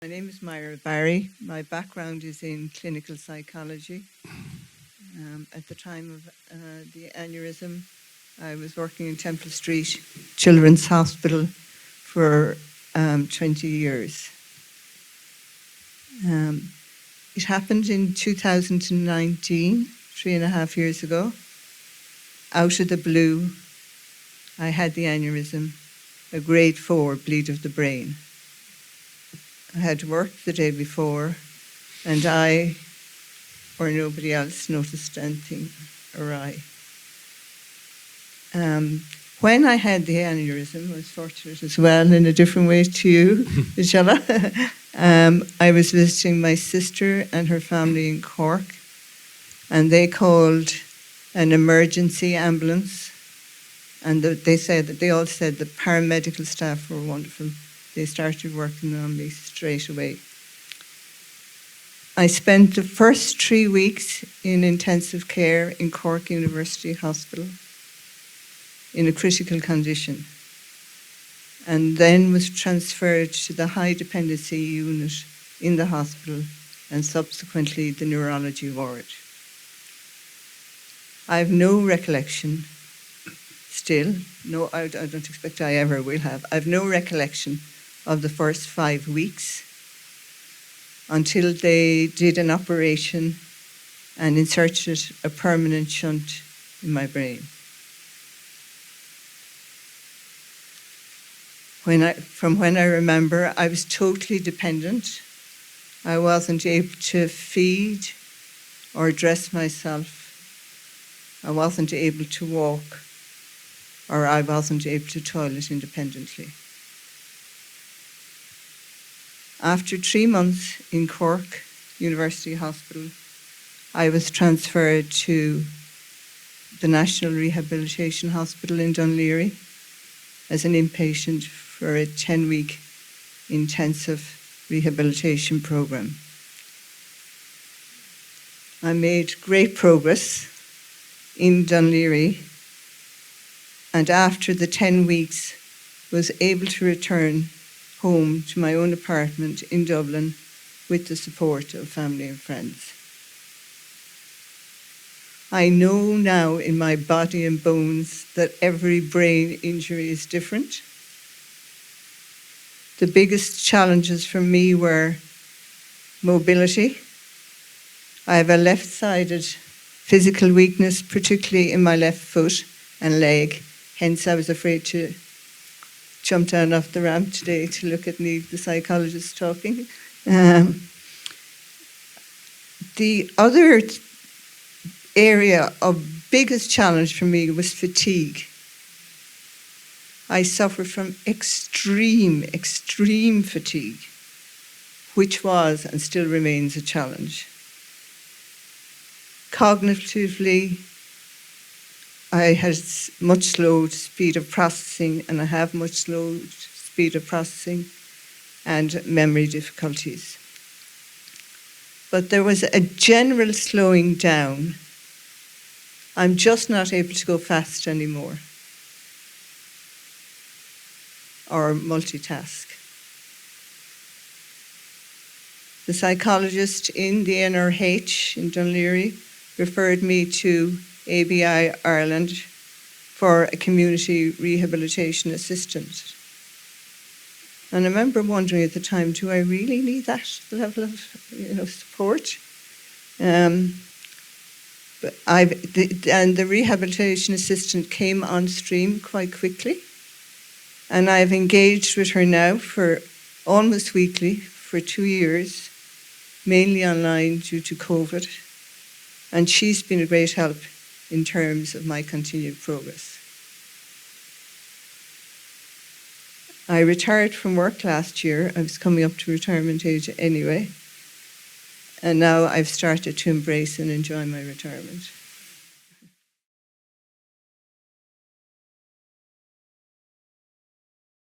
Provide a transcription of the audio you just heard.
My name is Myra Barry. My background is in clinical psychology. At the time of the aneurysm, I was working in Temple Street Children's Hospital for 20 years. It happened in 2019, 3.5 years ago. Out of the blue, I had the aneurysm, a grade 4 bleed of the brain. I had worked the day before, and I, or nobody else, noticed anything awry. When I had the aneurysm, I was fortunate as well in a different way to you, Michelle. I was visiting my sister and her family in Cork, and they called an emergency ambulance, and they all said the paramedical staff were wonderful. They started working on me straight away. I spent the first 3 weeks in intensive care in Cork University Hospital in a critical condition, and then was transferred to the high dependency unit in the hospital and subsequently the neurology ward. I have no recollection still, I don't expect I ever will have. I have no recollection of the first 5 weeks until they did an operation and inserted a permanent shunt in my brain. From when I remember, I was totally dependent. I wasn't able to feed or dress myself. I wasn't able to walk, or I wasn't able to toilet independently. After 3 months in Cork University Hospital, I was transferred to the National Rehabilitation Hospital in Dún Laoghaire as an inpatient for a 10-week intensive rehabilitation program. I made great progress in Dún Laoghaire, and after the 10 weeks was able to return home to my own apartment in Dublin with the support of family and friends. I know now in my body and bones that every brain injury is different. The biggest challenges for me were mobility. I have a left-sided physical weakness, particularly in my left foot and leg. Hence, I was afraid to jump down off the ramp today to look at Neil, the psychologist, talking. The other area of biggest challenge for me was fatigue. I suffered from extreme fatigue, which was and still remains a challenge. Cognitively, I had much slow speed of processing, and I have much slow speed of processing and memory difficulties. But there was a general slowing down. I'm just not able to go fast anymore or multitask. The psychologist in the NRH in Dún Laoghaire referred me to ABI Ireland for a community rehabilitation assistant. And I remember wondering at the time, do I really need that level of support? And the rehabilitation assistant came on stream quite quickly. And I've engaged with her now for almost weekly for 2 years, mainly online due to COVID. And she's been a great help in terms of my continued progress. I retired from work last year. I was coming up to retirement age anyway. And now I've started to embrace and enjoy my retirement.